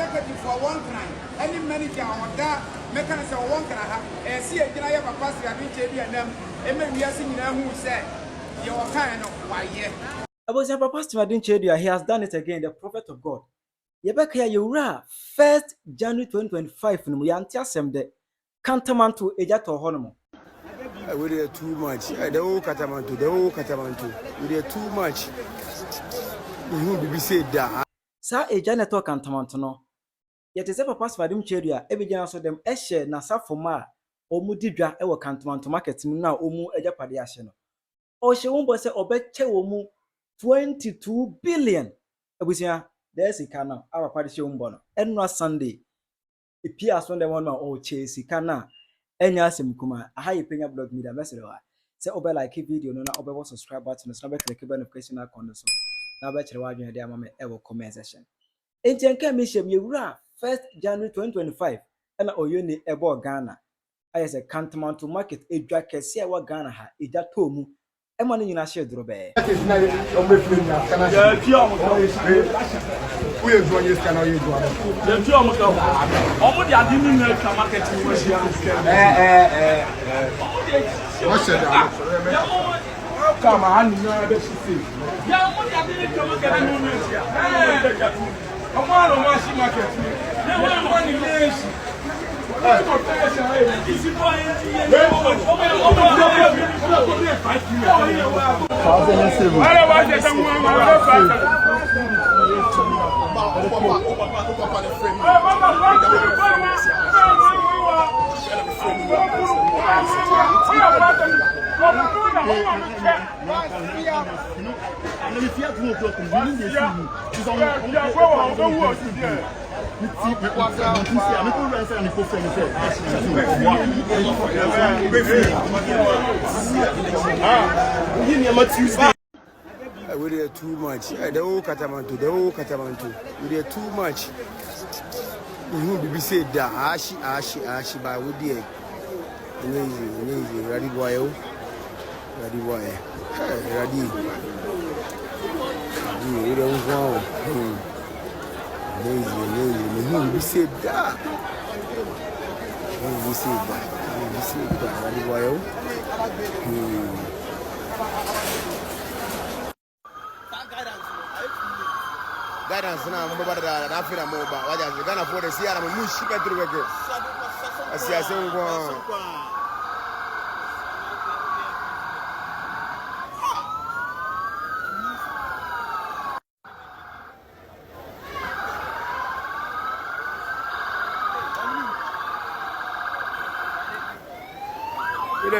executive for one crime. Any manager on that mechanism one can have. And see a general capacity of each and them. And maybe we are seeing who said, you are kind of why, yeah. I was a pastor, Adom Kyei Duah. He has done it again, the prophet of God. Yebeka Yura, 1st January 2025, no Yantia Sem de Kantamanto Ejato Honomo. We did too much. The whole Kantamanto. We did too much. We will be said that. Sa Ejaneto Kantamanto no. Yet is a pastor, Adom Kyei Duah. Every general so them Eshe Nasa Foma, Omudidra, Ewa Kantamanto market, now Omu Ejapadiasheno. Or she won't say Obeche Omu 22 billion. Abusia, there's a canna, our party umbono. And no Sunday. It appears when they want to chase Kana. Any asim kuma, a high Penyah blog media message. Say Obe like a video, no Obe subscribe button, it's not click the notification icon. So now bet you watching the moment ever comment session. In Tenka Mission, you 1st January 2025, and Oyuni Ebo Ghana. I as a Kantamanto market, a drag can see what Ghana ha, a jatomu. I'm on in a share drop. We are doing this channel. You do we did too much. The whole Kantamanto. We did too much. We will be said that Ashi, but we did. Amazing. Ready boy. Ready. We don't go. Amazing. We will be said that. Ready boy. Guidance now, I'm about that. I feel I'm over. What are you gonna afford to see? I'm a mush. Get through again. I see. I say,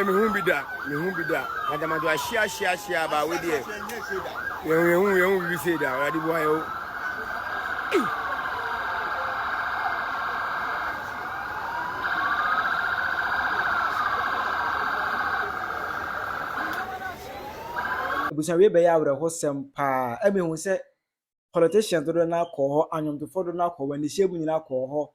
me won't be that. Kantamanto a share, but we there. We won't be said that. Ready boy. Busawe be ya wura hosem pa eme hu se politicians do na ko ho anyom to fodo na ko wani shebu nyina ko ho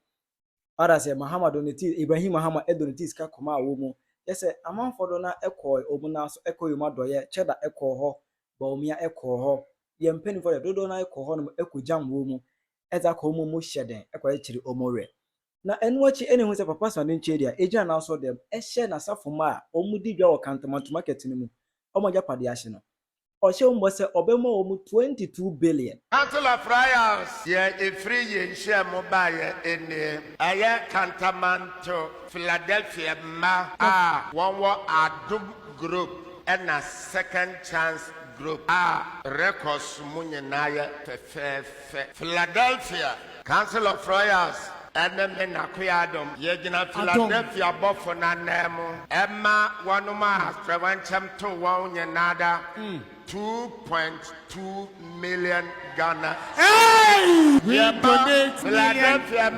ara se Muhammad oneti Ibrahim Muhammad edoneti ska koma awo mu yese amanfodo na ekọ omu na so ekọ yoma doye cheda ekọ ho ba omia ekọ ho ye mpeni for dodo na ekọ ho no ekọ jam wo mu eza ko mu hyeden ekọ ekiri omore na enwachi ene hu se papa so Adom Kyei Duah ejina na so dem ehye na safoma a omudi dwa wo Kantamanto market ni mu omoja pade ahye no Oshe mbose obemo omu 22 billion. Council of Friars, yeah, a free yen share mobile in the Kantamanto, Philadelphia, one war Adom group and a second chance group. Records Munyanaya, Philadelphia, Council of Friars. And then Adom, Yegina Philadelphia Buffona Nemo, Emma Wanuma, Travancham to one another. 2.2 million Ghana. Hey! We donate Philadelphia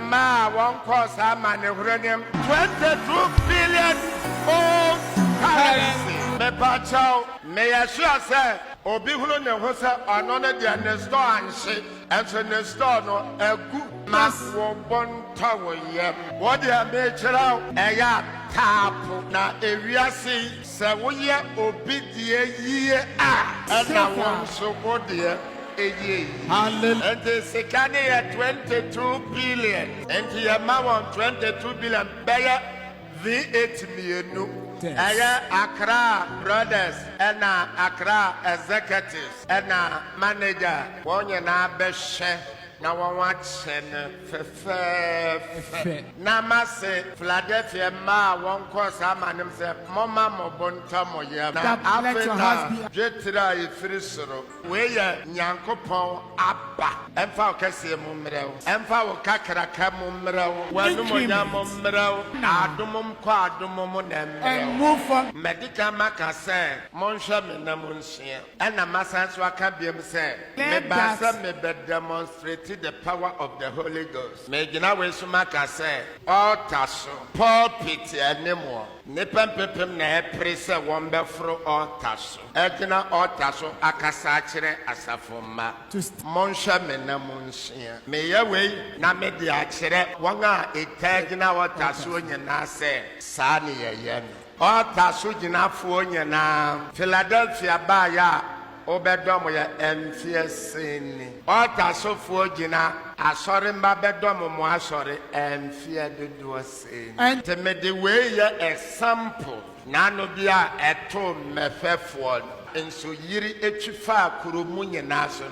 one course uranium 22 billion for currency. Me pacho, me assure say, obi hunu ne hosa anone dia ne store anhye, enso ne store no egu mas wo bonta wo yem. What dia me chira eya tapo na ewiase se wo ye obi die yie a na won so bodie eye. Hallelujah. And the second year 22 billion. And the amount 22 billion. Beya V8 million. Aya Accra brothers and Accra executives and manager. One na beshe. Na watch Namase Philadelphia ma one course amanim se mama mobonta moye na Africa jetra ifrisoro we ya nyankopon aba emfa okase mu mrew emfa okakraka mu mrew wanu monya mu mrew adomum kwa adomum na mrew medical makase monhwe me na monhia ena masanso aka biem se me ba se me be demonstrate the power of the Holy Ghost. Megina we sumaka say altar so pulpit anymore. Nipa pepem na prese won be fro altar so. Egina altar so akasa kire asafoma. Monsha me na monhia. Me ye we na me de akire won a etagina altar so nyina say sa ne ye no. Altar so gina fo nyina Philadelphia ba ya Obedom ya emfiesini. Ota sofo gina asori mba bedom mo asori emfie dodo sini. And me the way ya example na no bia eto mefefo enso yiri etwifa kuromu nyina so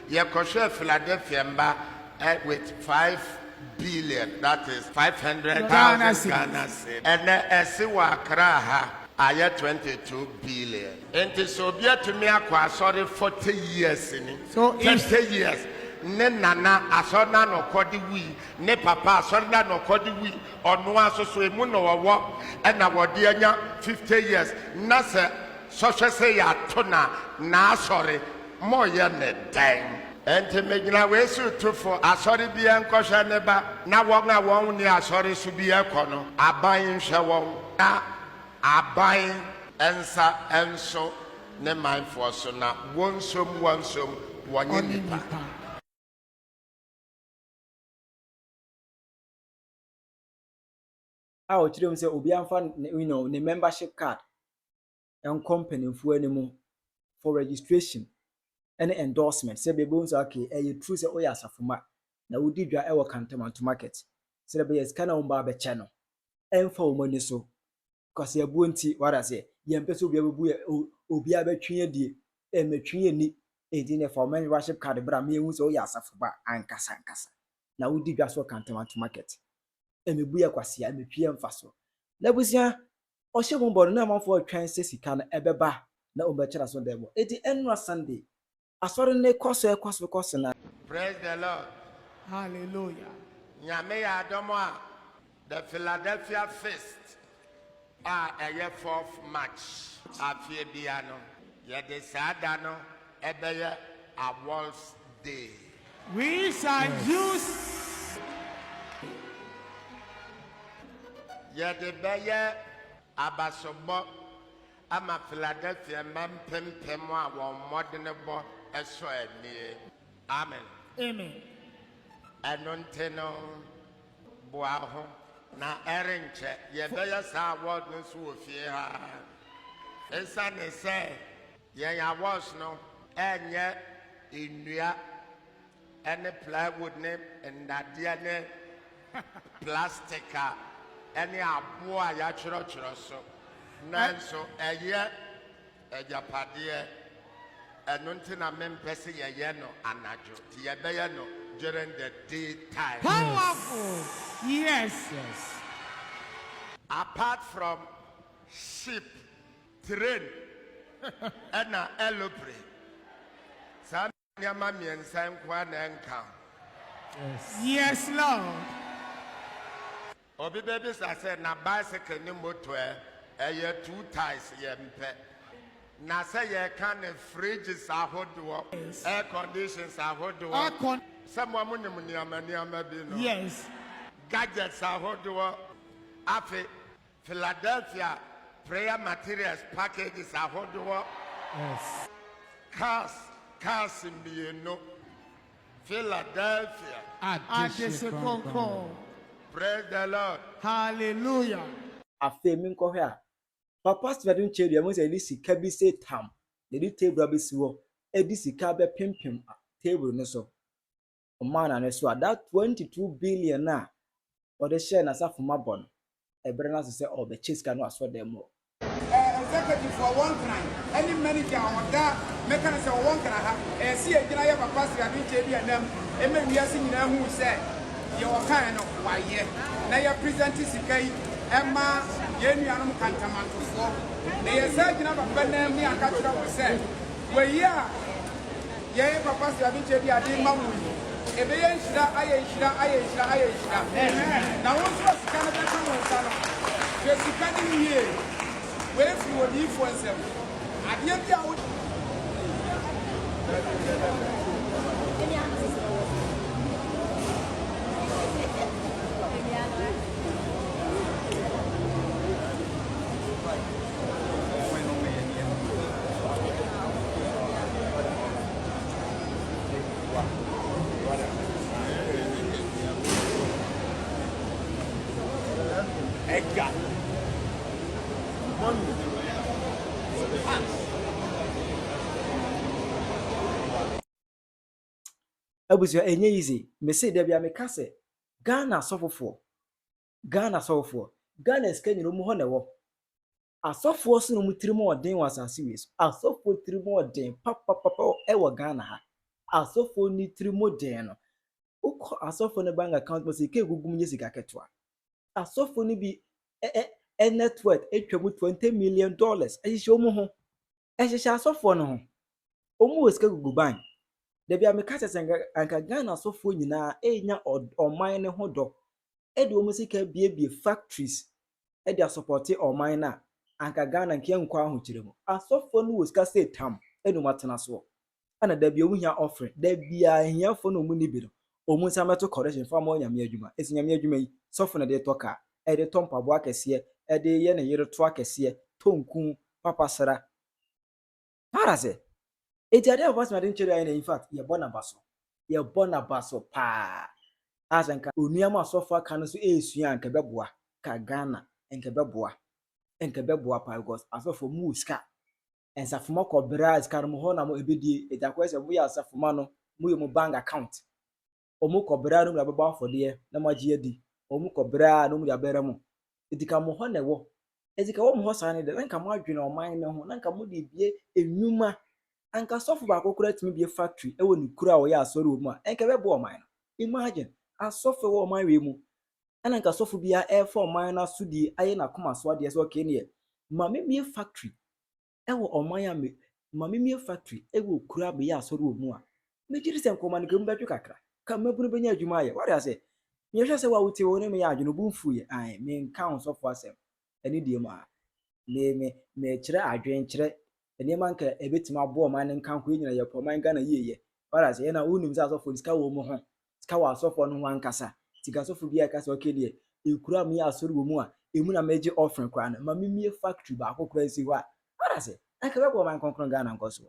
ye koshe Philadelphia mba with 5 billion, that is 500,000 Ghana cedis. And esiwa Accra ha Aya 22 billion. And so be to me akwa sorry 40 years in. So 50 years. Ne nana asona no kodi wi, ne papa asona no kodi wi, ono aso so emu no wo e na wode anya 50 years. Na se so say ya tona na sorry mo ye ne dan. Enti megina we su to for asori bia nkosha ne ba na won a won ni asori su bia kono aban hwe won na aban ensa enso ne mindful so na wonsom wonye nipa. A o kire say obi amfa ne membership card and company fu animu for registration and endorsement. Say bebo nso okay true say oya asafoma na wodi dwa e wo Kantamanto market. Say be yes kana umba be che no emfa wo mani so kwase abu nti wada say yempe so obi abebu obi abetwe adie emetwe ani edi ne for membership card bra me hu say oya asafoma ankasa na wodi dwa so Kantamanto market emebu ya kwase emetwe emfa so na busia o hye bombo na amafo atwan sesika na ebeba na ombechara so demo edi enra Sunday asori ne koso na. Praise the Lord. Hallelujah. Nyame ya Adom a the Philadelphia Feast a 4th March afie bia no ye de sada no ebeye awards day. We shall use ye de beye abasobo ama Philadelphia mampempem a won modern bo eso eni. Amen. Amen. Anonteno boaho na erenche ye beya sa award no so ofie ha. Esa ne se ye awards no enye enua ene plywood ne ndade ne plastica ene abo a ya chiro so. Nanso eye ejapade enuntina mempese ye no anajo ti ye beya no during the daytime. Powerful. Yes. Apart from ship, train, and aeroplane. Some yama miensa nkwa na enka. Yes, Lord. Obi baby say na bicycle ni motor eye 2 ties ye mpe. Na say ye can fridges ahodo, air conditions ahodo. Someone yes. Gadgets ahodo. Afi Philadelphia prayer materials packages ahodo. Yes. Cars in the Philadelphia. Praise the Lord. Hallelujah. Afi mi nko hwe a papa Adom Kyei Duah mo say ni sika bi say tam. The table bi si wo edi sika be pimpim table ne so omana ne so that 22 billion na or the share na safo mabon ebre na se o be chase no aso dem mo executive for one crime any manager on that mechanism one can have see a gina ya papa si abi che bi anam e ma wiase nyina hu se ye o kan no waye na ya present sikai Emma, Yenuanum Kantamanto for the surgeon of a banner, me and Catcher was said. Well, yeah, yea, Papa, I didn't tell you I didn't mamma. A bayan shida, I now, once was Canada, just depending here. Where if you were the influencer, I didn't tell you. abusu enye easy me say there bia me ka say Ghana sofofo Ghana skanyiro mu ho na wo asofo so no mutirimo odin wasase wes asofo tirimo odin papa e wo Ghana ha asofo ni tirimo den no ukọ asofo ne bank account mo say ke gugum nye sika ketwa asofo ni bi net worth etwamu $20 million ehihye omu ho ehihye asofo no ho omu wesika gugu bank da bia me ka senga anka Ghana asofo nyina enya oman ne ho do e de omu sika bie factories e de support oman na anka Ghana nke nkwa ahu kiremu asofo no wesika say tam e no matena so ana da bia omu hia offering da bia hia fo no mu ni bi no omu sameto correction fa ma onyame adwuma esinyame adwuma yi sofo na de toka e de tompabo akese e de ye ne yere to akese tonku papasara parase etiade of ma de nchere ayi na in fact ye bona baso pa asanka onuama asofo aka no so esua anka beboa ka Ghana enka beboa pa because asofo mu ska ensafoma kobra ska no ho na mo ebedie etakwese mu ya asafoma no mu ye mu bank account omu kobra no baba afode na magye adi omu kobra no mu ya bere mu edika mo ho na wo edika wo mo ho sa ne de nka mo adwene oman ne ho nka mo de bie enwuma anka sofo ba kokora timi bie factory e woni kura wo ya asori wo mu a enka bebo oman no imagine asofo wo oman we mu ana nka sofo bia e for oman na sudi aye na koma so ade so okay ne mame bie factory e wo oman ya me mame bie factory e wo kura be ya asori wo mu a me jiri se nkoma ne gamba kakra ka mabunu benya adwuma aye what I say me hwe se wa wuti wo ne me ya adwene bu mfu ye ai me nka on sofo asem eni die ma me kire adwen kire enema nka ebetima abo oman nka ho nyina ye po man Ghana yeye what I say na unim za sofo ska wo mu ho ska wa sofo no ho ankasa tika sofo bia ka se okay die ekura me ya asori wo mu a emu na meje offering kwa na mame mie factory ba akokora si ho a what I say aka bebo man konkron Ghana nkoso